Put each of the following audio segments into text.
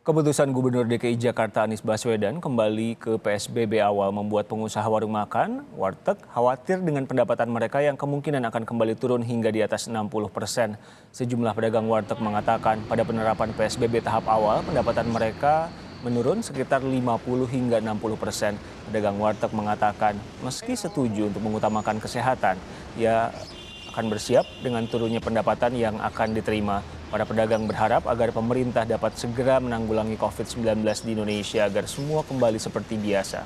Keputusan Gubernur DKI Jakarta Anies Baswedan kembali ke PSBB awal membuat pengusaha warung makan, warteg khawatir dengan pendapatan mereka yang kemungkinan akan kembali turun hingga di atas 60%. Sejumlah pedagang warteg mengatakan pada penerapan PSBB tahap awal pendapatan mereka menurun sekitar 50 hingga 60%. Pedagang warteg mengatakan meski setuju untuk mengutamakan kesehatan, ia akan bersiap dengan turunnya pendapatan yang akan diterima. Para pedagang berharap agar pemerintah dapat segera menanggulangi COVID-19 di Indonesia agar semua kembali seperti biasa.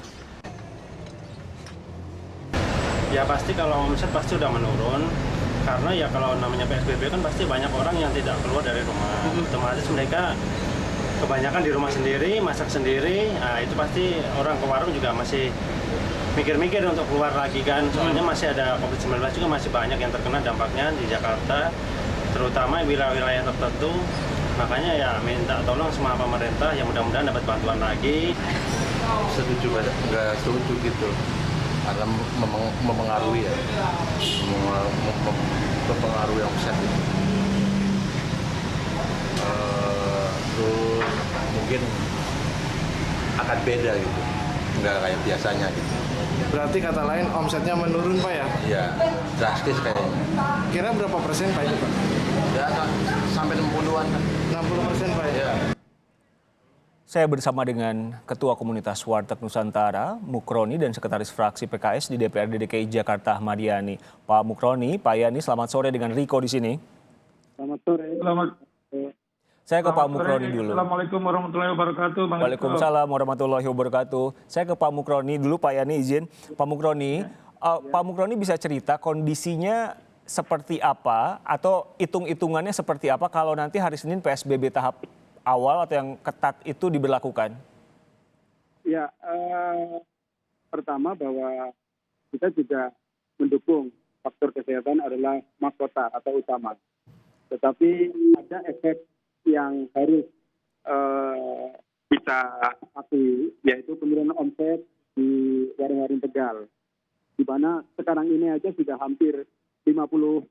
Ya pasti kalau omset pasti udah menurun, karena ya kalau namanya PSBB kan pasti banyak orang yang tidak keluar dari rumah. Otomatis mereka kebanyakan di rumah sendiri, masak sendiri, nah itu pasti orang ke warung juga masih mikir-mikir untuk keluar lagi kan. Soalnya masih ada COVID-19 juga masih banyak yang terkena dampaknya di Jakarta, terutama wilayah-wilayah tertentu. Makanya ya minta tolong semua pemerintah yang mudah-mudahan dapat bantuan lagi. Setuju, nggak setuju gitu, karena mempengaruhi ya, mempengaruhi omset gitu. Terus mungkin akan beda gitu, nggak kayak biasanya gitu. Berarti kata lain omsetnya menurun Pak ya? Iya, drastis kayaknya. Kira berapa persen Pak itu Pak? Ya sampai 60-an kan. 60% Pak ya? Saya bersama dengan Ketua Komunitas Warteg Nusantara, Mukroni, dan Sekretaris Fraksi PKS di DPRD DKI Jakarta, Ahmad Yani. Pak Mukroni, Pak Yani, selamat sore dengan Riko di sini. Selamat sore. Saya ke Pak Mukroni dulu. Assalamualaikum warahmatullahi wabarakatuh. Waalaikumsalam warahmatullahi wabarakatuh. Saya ke Pak Mukroni dulu, Pak Yani izin. Pak Mukroni, Pak Mukroni bisa cerita kondisinya seperti apa atau hitung-hitungannya seperti apa kalau nanti hari Senin PSBB tahap awal atau yang ketat itu diberlakukan? Ya, pertama bahwa kita juga mendukung faktor kesehatan adalah mahkota atau utama. Tetapi ada efek yang harus kita akui, yaitu penurunan omset di warung-warung Tegal. Di mana sekarang ini aja sudah hampir 50%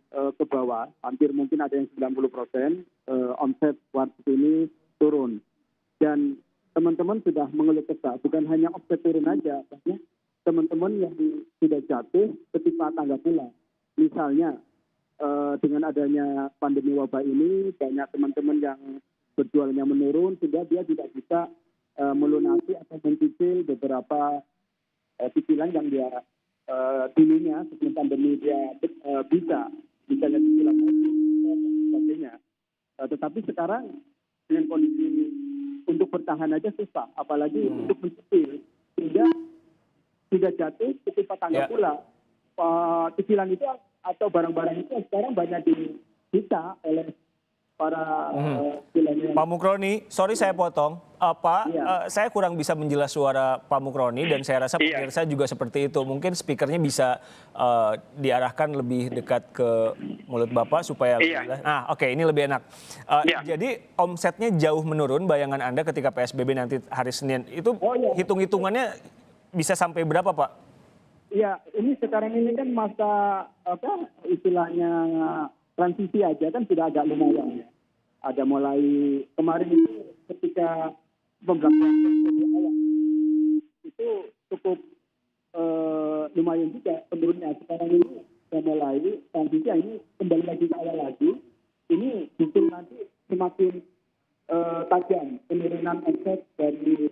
ke bawah, hampir mungkin ada yang 90%, omset warteg ini turun. Dan teman-teman sudah mengeluh kesah, bukan hanya omset turun aja, banyak teman-teman yang sudah jatuh ketika tangga pula. Misalnya, dengan adanya pandemi wabah ini, banyak teman-teman yang berjualnya menurun, sehingga dia tidak bisa melunasi atau mencicil beberapa cicilan yang dia dulunya sebelum pandemi dia bisa jadi cicilan mobil dan sebagainya. Tetapi sekarang dengan kondisi untuk bertahan aja susah, apalagi untuk mencicil, sehingga sudah jatuh ketika tangga pula. Cicilan itu atau barang-barang itu sekarang banyak disita oleh para Pak Mukroni, sorry saya potong. Saya kurang bisa menjelas suara Pak Mukroni dan saya rasa pemirsa juga seperti itu. Mungkin speakernya bisa diarahkan lebih dekat ke mulut Bapak supaya lebih jelas. Nah, oke, ini lebih enak. Jadi omsetnya jauh menurun, bayangan Anda ketika PSBB nanti hari Senin. Itu hitung-hitungannya bisa sampai berapa, Pak? Ya, ini sekarang ini kan masa istilahnya transisi aja kan sudah agak lumayan ya. Ada mulai kemarin itu ketika pemberlakuan awal itu cukup lumayan juga penurunnya. Sekarang ini sudah mulai transisi, ini kembali lagi ke awal lagi. Ini justru nanti semakin tajam penurunan omset dari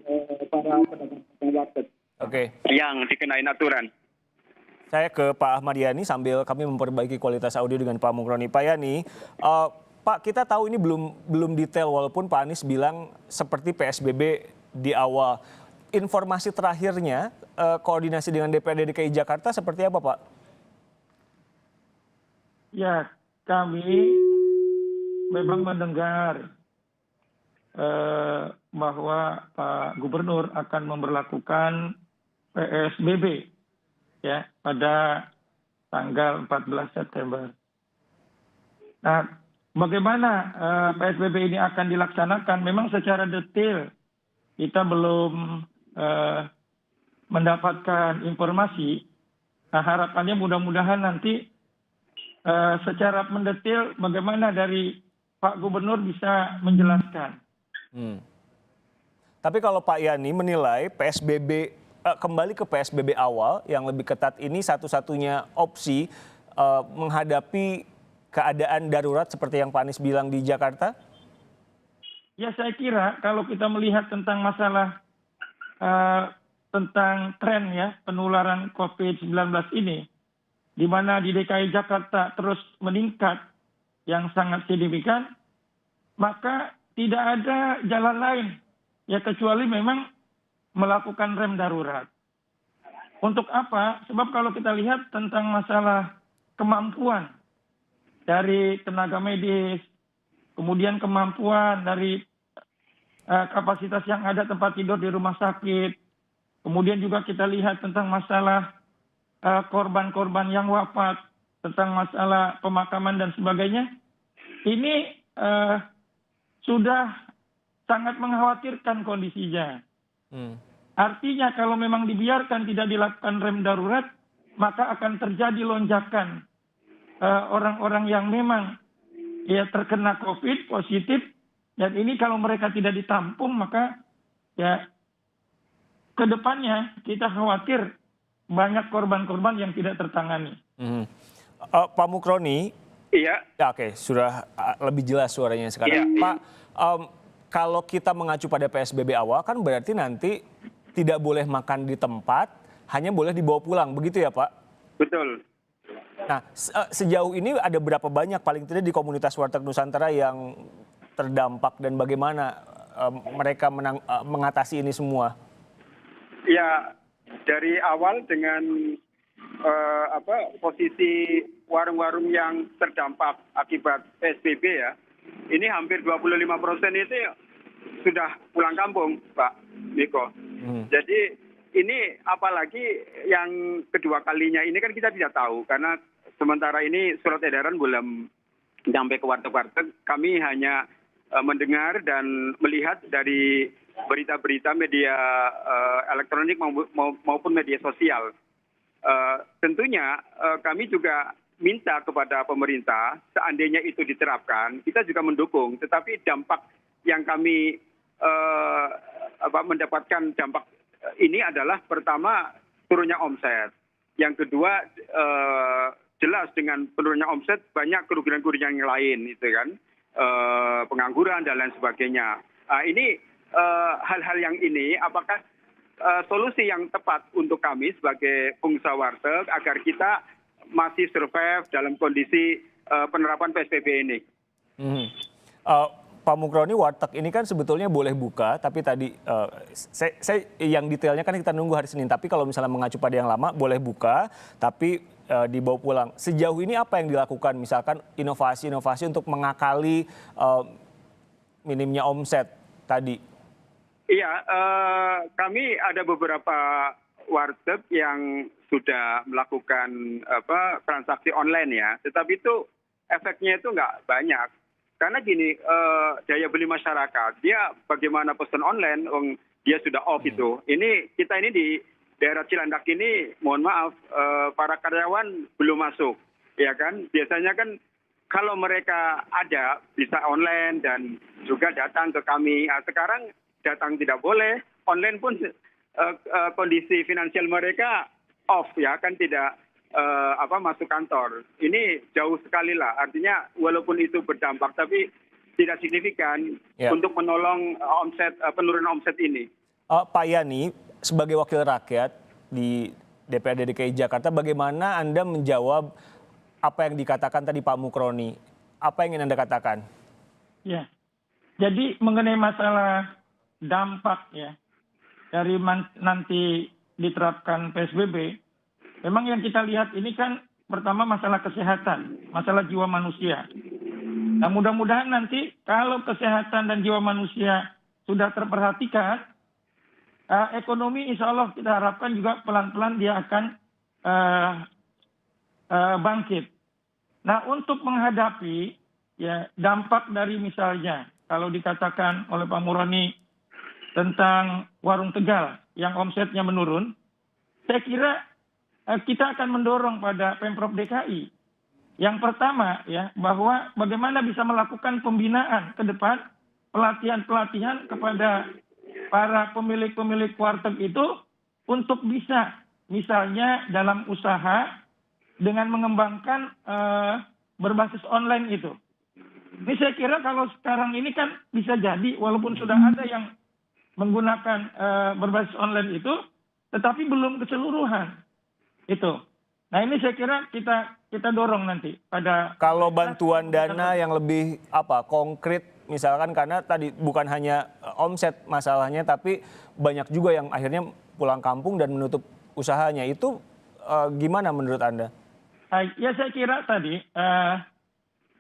para pedagang warteg. Oke. Yang dikenain aturan. Saya ke Pak Ahmad Yani sambil kami memperbaiki kualitas audio dengan Pak Mukroni. Pak Yani, Pak, kita tahu ini belum detail walaupun Pak Anies bilang seperti PSBB di awal. Informasi terakhirnya koordinasi dengan DPRD DKI Jakarta seperti apa, Pak? Ya, kami memang mendengar bahwa Pak Gubernur akan memberlakukan PSBB ya pada tanggal 14 September. Nah, bagaimana PSBB ini akan dilaksanakan? Memang secara detail kita belum mendapatkan informasi. Nah, harapannya mudah-mudahan nanti secara mendetail bagaimana dari Pak Gubernur bisa menjelaskan. Hmm. Tapi kalau Pak Yani menilai PSBB kembali ke PSBB awal yang lebih ketat ini satu-satunya opsi menghadapi keadaan darurat seperti yang Pak Anies bilang di Jakarta? Ya saya kira kalau kita melihat tentang masalah tentang tren ya penularan COVID-19 ini, di mana di DKI Jakarta terus meningkat yang sangat signifikan, maka tidak ada jalan lain ya kecuali memang melakukan rem darurat. Untuk apa? Sebab kalau kita lihat tentang masalah kemampuan dari tenaga medis, kemudian kemampuan dari kapasitas yang ada tempat tidur di rumah sakit, kemudian juga kita lihat tentang masalah korban-korban yang wafat, tentang masalah pemakaman dan sebagainya, ini sudah sangat mengkhawatirkan kondisinya. Artinya kalau memang dibiarkan tidak dilakukan rem darurat, maka akan terjadi lonjakan orang-orang yang memang ya terkena COVID positif, dan ini kalau mereka tidak ditampung maka ya ke depannya kita khawatir banyak korban-korban yang tidak tertangani. Pak Mukroni. Iya. Ya, oke, sudah lebih jelas suaranya sekarang. Iya. Pak, kalau kita mengacu pada PSBB awal kan berarti nanti tidak boleh makan di tempat, hanya boleh dibawa pulang, begitu ya Pak? Betul. Nah, sejauh ini ada berapa banyak paling tidak di komunitas Warteg Nusantara yang terdampak dan bagaimana mereka mengatasi ini semua? Ya, dari awal dengan posisi warung-warung yang terdampak akibat PSBB ya, ini hampir 25% itu sudah pulang kampung, Pak Niko. Jadi ini apalagi yang kedua kalinya ini kan kita tidak tahu karena sementara ini surat edaran belum sampai ke warteg-warteg. Kami hanya mendengar dan melihat dari berita-berita media elektronik maupun media sosial. Tentunya kami juga minta kepada pemerintah, seandainya itu diterapkan, kita juga mendukung. Tetapi dampak yang kami mendapatkan dampak ini adalah pertama turunnya omset. Yang kedua jelas dengan penurunnya omset banyak kerugian-kerugian yang lain, itu kan, pengangguran dan lain sebagainya. Ini hal-hal yang ini, apakah solusi yang tepat untuk kami sebagai pengusaha warteg agar kita masih survive dalam kondisi penerapan PSBB ini. Pak Mukroni, warteg ini kan sebetulnya boleh buka, tapi tadi saya yang detailnya kan kita nunggu hari Senin. Tapi kalau misalnya mengacu pada yang lama, boleh buka, tapi dibawa pulang. Sejauh ini apa yang dilakukan? Misalkan inovasi-inovasi untuk mengakali minimnya omset tadi. Iya, kami ada beberapa warteg yang sudah melakukan transaksi online ya, tetapi itu efeknya itu nggak banyak. Karena gini, daya beli masyarakat, dia bagaimana pesan online, dia sudah off itu. Kita ini di daerah Cilandak ini, mohon maaf, para karyawan belum masuk, ya kan? Biasanya kan kalau mereka ada bisa online dan juga datang ke kami. Nah, sekarang datang tidak boleh, online pun kondisi finansial mereka off ya kan, tidak masuk kantor. Ini jauh sekali lah, artinya walaupun itu berdampak tapi tidak signifikan untuk menolong penurunan omset ini. Pak Yani, sebagai wakil rakyat di DPRD DKI Jakarta, bagaimana Anda menjawab apa yang dikatakan tadi Pak Mukroni? Apa yang ingin Anda katakan? Ya, jadi mengenai masalah dampak ya dari nanti diterapkan PSBB, memang yang kita lihat ini kan pertama masalah kesehatan, masalah jiwa manusia. Nah, mudah-mudahan nanti kalau kesehatan dan jiwa manusia sudah terperhatikan, ekonomi insya Allah kita harapkan juga pelan-pelan dia akan bangkit. Nah, untuk menghadapi ya dampak dari misalnya kalau dikatakan oleh Pak Murani tentang warung Tegal yang omsetnya menurun, saya kira kita akan mendorong pada Pemprov DKI. Yang pertama ya, bahwa bagaimana bisa melakukan pembinaan ke depan pelatihan-pelatihan kepada para pemilik-pemilik warteg itu untuk bisa misalnya dalam usaha dengan mengembangkan berbasis online itu. Ini saya kira kalau sekarang ini kan bisa jadi walaupun sudah ada yang menggunakan berbasis online itu, tetapi belum keseluruhan itu. Nah ini saya kira kita dorong nanti pada Kalau bantuan dana yang lebih konkret, misalkan karena tadi bukan hanya omset masalahnya, tapi banyak juga yang akhirnya pulang kampung dan menutup usahanya, itu gimana menurut Anda? Ya saya kira tadi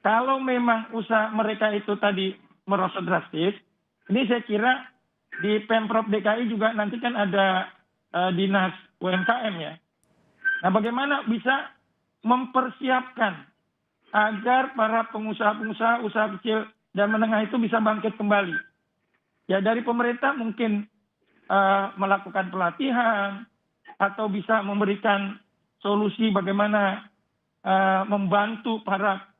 kalau memang usaha mereka itu tadi merosot drastis, ini saya kira di Pemprov DKI juga nanti kan ada dinas UMKM ya. Nah bagaimana bisa mempersiapkan agar para pengusaha-pengusaha usaha kecil dan menengah itu bisa bangkit kembali. Ya dari pemerintah mungkin melakukan pelatihan atau bisa memberikan solusi bagaimana membantu para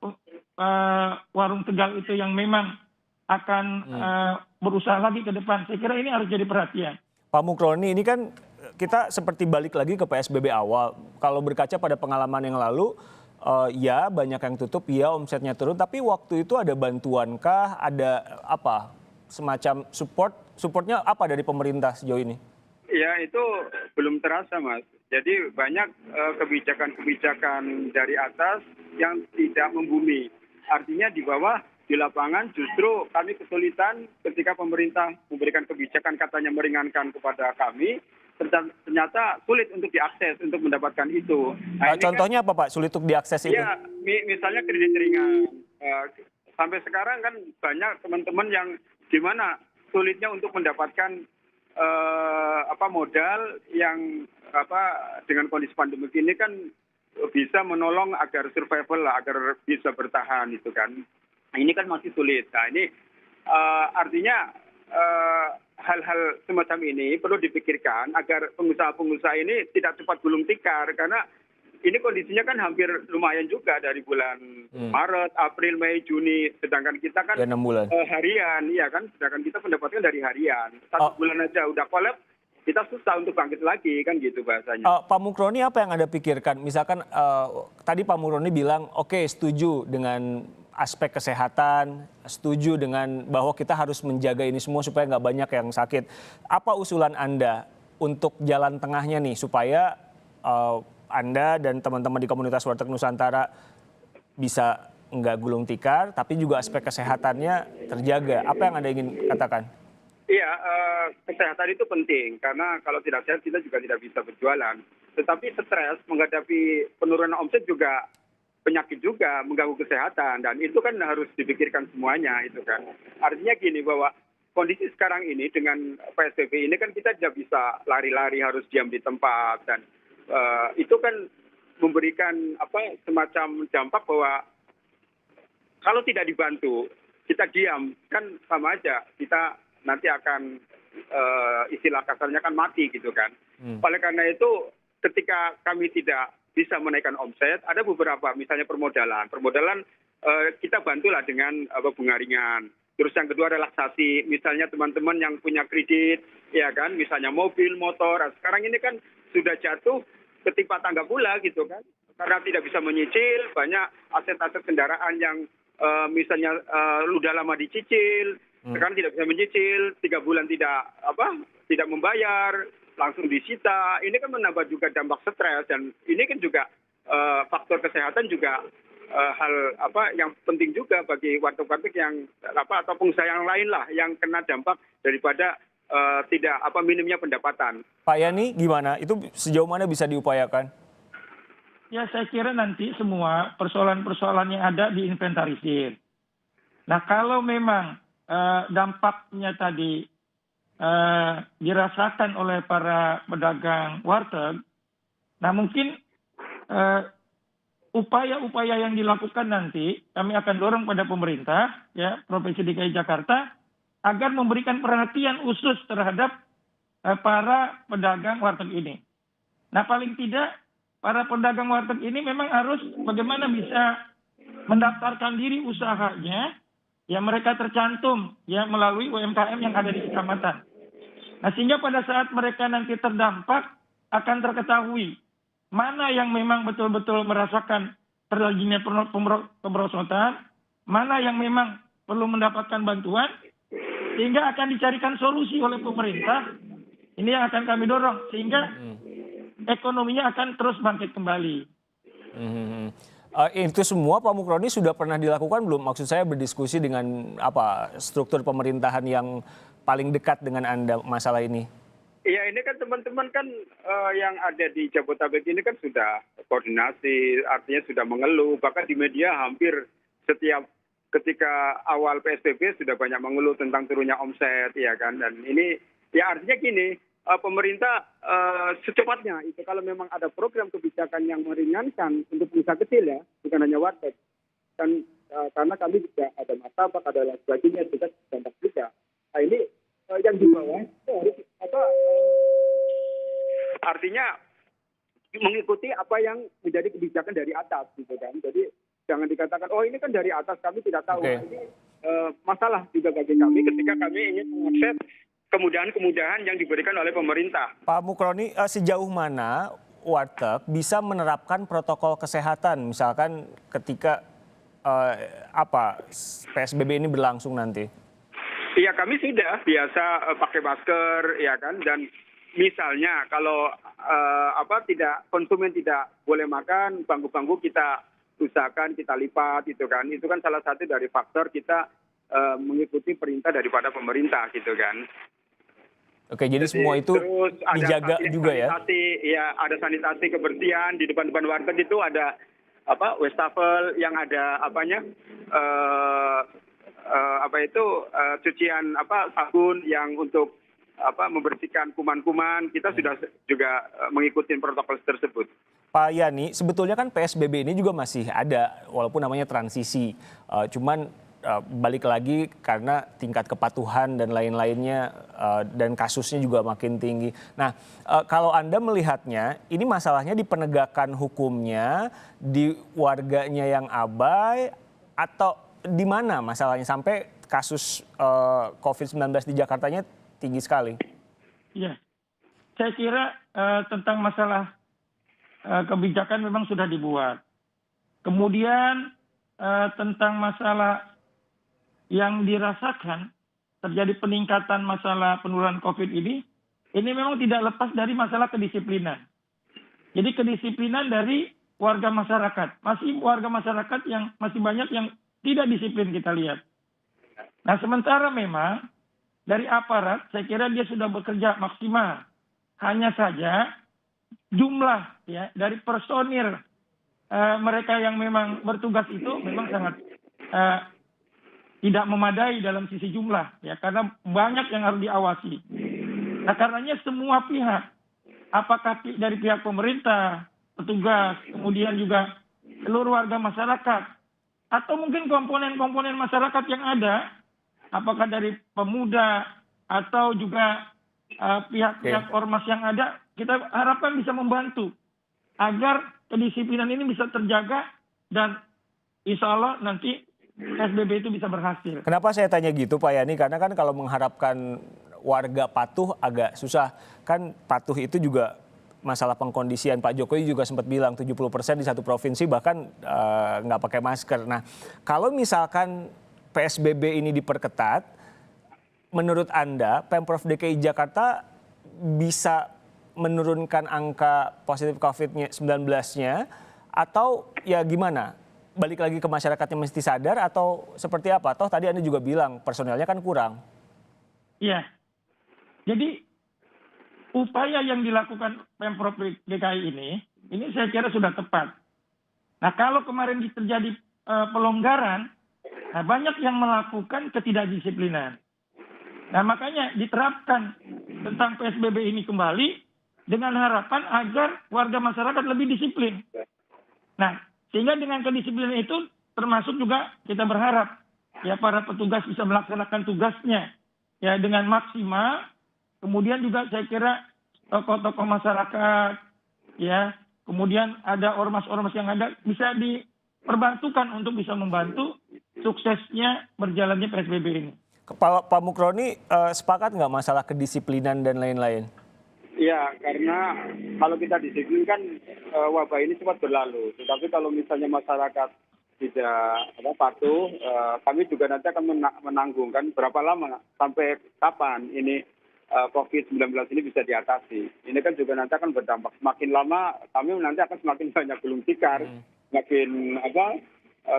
warung Tegal itu yang memang akan berusaha lagi ke depan. Saya kira ini harus jadi perhatian. Pak Mukroni, ini kan kita seperti balik lagi ke PSBB awal. Kalau berkaca pada pengalaman yang lalu, ya banyak yang tutup, ya omsetnya turun. Tapi waktu itu ada bantuankah, ada apa semacam supportnya apa dari pemerintah sejauh ini? Ya itu belum terasa Mas. Jadi banyak kebijakan-kebijakan dari atas yang tidak membumi. Artinya di bawah, di lapangan justru kami kesulitan ketika pemerintah memberikan kebijakan katanya meringankan kepada kami, ternyata sulit untuk diakses untuk mendapatkan itu. Nah, contohnya apa Pak sulit untuk diakses itu? Ya misalnya kredit ringan. Sampai sekarang kan banyak teman-teman yang gimana sulitnya untuk mendapatkan modal yang dengan kondisi pandemi ini kan bisa menolong agar survival lah, agar bisa bertahan itu kan. Nah, ini kan masih sulit. Nah ini artinya hal-hal semacam ini perlu dipikirkan agar pengusaha-pengusaha ini tidak cepat gulung tikar, karena ini kondisinya kan hampir lumayan juga dari bulan Maret, April, Mei, Juni, sedangkan kita kan 6 bulan. Harian, ya kan, sedangkan kita pendapatan dari harian. 1 bulan aja udah collab, kita susah untuk bangkit lagi kan gitu bahasanya. Pak Mukroni, apa yang Anda pikirkan? Misalkan tadi Pak Mukroni bilang oke, setuju dengan aspek kesehatan, setuju dengan bahwa kita harus menjaga ini semua supaya nggak banyak yang sakit. Apa usulan Anda untuk jalan tengahnya nih supaya Anda dan teman-teman di komunitas Warteg Nusantara bisa nggak gulung tikar, tapi juga aspek kesehatannya terjaga? Apa yang Anda ingin katakan? Iya, kesehatan itu penting karena kalau tidak sehat kita juga tidak bisa berjualan. Tetapi stres menghadapi penurunan omset juga penyakit juga mengganggu kesehatan, dan itu kan harus dipikirkan semuanya itu kan. Artinya gini, bahwa kondisi sekarang ini dengan PSBB ini kan kita tidak bisa lari-lari harus diam di tempat, dan itu kan memberikan semacam dampak bahwa kalau tidak dibantu kita diam kan sama aja, kita nanti akan istilah kasarnya kan mati gitu kan. Oleh karena itu ketika kami tidak bisa menaikkan omset, ada beberapa misalnya permodalan kita bantulah dengan bunga ringan. Terus yang kedua relaksasi, misalnya teman-teman yang punya kredit, ya kan, misalnya mobil, motor. Sekarang ini kan sudah jatuh ketimpa tangga pula gitu kan, karena tidak bisa menyicil, banyak aset-aset kendaraan yang misalnya udah lama dicicil, sekarang tidak bisa menyicil, 3 bulan tidak membayar, langsung disita. Ini kan menambah juga dampak stres, dan ini kan juga faktor kesehatan juga hal yang penting juga bagi warteg-warteg yang atau pengusaha yang lain lah yang kena dampak daripada tidak minimnya pendapatan. Pak Yani gimana? Itu sejauh mana bisa diupayakan? Ya saya kira nanti semua persoalan-persoalan yang ada diinventarisir. Nah kalau memang dampaknya tadi dirasakan oleh para pedagang warteg, nah mungkin upaya-upaya yang dilakukan nanti kami akan dorong pada pemerintah, ya Provinsi DKI Jakarta, agar memberikan perhatian khusus terhadap para pedagang warteg ini. Nah paling tidak para pedagang warteg ini memang harus bagaimana bisa mendaftarkan diri usahanya ya mereka tercantum ya melalui UMKM yang ada di kecamatan. Nah, sehingga pada saat mereka nanti terdampak akan terketahui mana yang memang betul-betul merasakan terjadinya kemerosotan, mana yang memang perlu mendapatkan bantuan, sehingga akan dicarikan solusi oleh pemerintah. Ini yang akan kami dorong, sehingga ekonominya akan terus bangkit kembali. Itu semua Pak Mukroni sudah pernah dilakukan belum? Maksud saya berdiskusi dengan struktur pemerintahan yang paling dekat dengan Anda masalah ini? Iya, ini kan teman-teman kan yang ada di Jabodetabek ini kan sudah koordinasi, artinya sudah mengeluh. Bahkan di media hampir setiap ketika awal PSBB sudah banyak mengeluh tentang turunnya omset, ya kan. Dan ini ya artinya gini, pemerintah secepatnya itu kalau memang ada program kebijakan yang meringankan untuk usaha kecil ya, bukan hanya warteg. Dan karena kami juga ada martabak, ada lain sebagainya juga dampak juga. Nah ini yang di bawah itu harus artinya mengikuti apa yang menjadi kebijakan dari atas gitu kan. Jadi jangan dikatakan oh ini kan dari atas kami tidak tahu. Okay. Nah, ini masalah juga bagi kami ketika kami ingin mengakses kemudahan-kemudahan yang diberikan oleh pemerintah. Pak Mukroni, sejauh mana warteg bisa menerapkan protokol kesehatan misalkan ketika PSBB ini berlangsung nanti? Iya, kami sudah biasa pakai masker, ya kan. Dan misalnya kalau tidak konsumen tidak boleh makan, bangku-bangku kita usahakan kita lipat, gitu kan. Itu kan salah satu dari faktor kita mengikuti perintah daripada pemerintah, gitu kan. Oke, jadi semua itu dijaga juga ya? Ya, ada sanitasi kebersihan di depan-depan warteg itu ada wastafel yang ada cucian sabun yang untuk membersihkan kuman-kuman. Kita sudah juga mengikuti protokol tersebut. Pak Yani, sebetulnya kan PSBB ini juga masih ada walaupun namanya transisi. Cuman balik lagi karena tingkat kepatuhan dan lain-lainnya dan kasusnya juga makin tinggi. Nah, kalau Anda melihatnya ini masalahnya di penegakan hukumnya, di warganya yang abai, atau di mana masalahnya sampai kasus COVID-19 di Jakartanya tinggi sekali? Iya, saya kira tentang masalah kebijakan memang sudah dibuat. Kemudian tentang masalah yang dirasakan terjadi peningkatan masalah penularan COVID ini memang tidak lepas dari masalah kedisiplinan. Jadi kedisiplinan dari warga masyarakat, masih warga masyarakat yang masih banyak yang tidak disiplin kita lihat. Nah, sementara memang dari aparat, saya kira dia sudah bekerja maksimal. Hanya saja jumlah ya dari personil mereka yang memang bertugas itu memang sangat tidak memadai dalam sisi jumlah ya, karena banyak yang harus diawasi. Nah, karenanya semua pihak, apakah dari pihak pemerintah, petugas, kemudian juga seluruh warga masyarakat, atau mungkin komponen-komponen masyarakat yang ada, apakah dari pemuda atau juga pihak-pihak ormas yang ada, kita harapkan bisa membantu agar kedisiplinan ini bisa terjaga dan insya Allah nanti PSBB itu bisa berhasil. Kenapa saya tanya gitu Pak Yani? Karena kan kalau mengharapkan warga patuh agak susah. Kan patuh itu juga masalah pengkondisian. Pak Jokowi juga sempat bilang 70% di satu provinsi bahkan nggak pakai masker. Nah, kalau misalkan PSBB ini diperketat, menurut Anda Pemprov DKI Jakarta bisa menurunkan angka positif COVID-19-nya atau ya gimana? Balik lagi ke masyarakatnya mesti sadar atau seperti apa? Toh tadi Anda juga bilang personelnya kan kurang. Iya. Jadi upaya yang dilakukan Pemprov DKI ini saya kira sudah tepat. Nah, kalau kemarin terjadi pelonggaran, banyak yang melakukan ketidakdisiplinan. Nah, makanya diterapkan tentang PSBB ini kembali dengan harapan agar warga masyarakat lebih disiplin. Nah, sehingga dengan kedisiplinan itu termasuk juga kita berharap ya para petugas bisa melaksanakan tugasnya ya dengan maksimal. Kemudian juga saya kira tokoh-tokoh masyarakat ya, kemudian ada ormas-ormas yang ada bisa diperbantukan untuk bisa membantu suksesnya berjalannya PSBB ini. Pak Mukroni, sepakat nggak masalah kedisiplinan dan lain-lain? Ya, karena kalau kita disiplin kan wabah ini cepat berlalu. Tetapi kalau misalnya masyarakat tidak patuh, kami juga nanti akan menanggung kan berapa lama, sampai kapan ini COVID-19 ini bisa diatasi. Ini kan juga nanti akan berdampak. Semakin lama kami nanti akan semakin banyak gulung tikar, semakin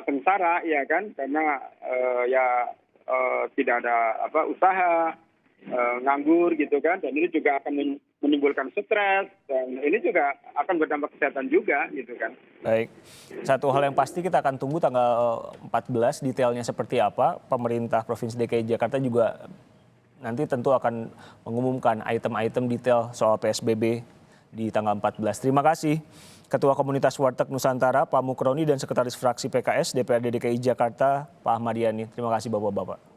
sengsara ya kan, karena tidak ada usaha, nganggur gitu kan, dan ini juga akan menimbulkan stres, dan ini juga akan berdampak kesehatan juga gitu kan. Baik, satu hal yang pasti kita akan tunggu tanggal 14 detailnya seperti apa. Pemerintah Provinsi DKI Jakarta juga nanti tentu akan mengumumkan item-item detail soal PSBB di tanggal 14. Terima kasih Ketua Komunitas Warteg Nusantara Pak Mukroni dan Sekretaris Fraksi PKS DPRD DKI Jakarta Pak Ahmad Yani. Terima kasih Bapak-Bapak.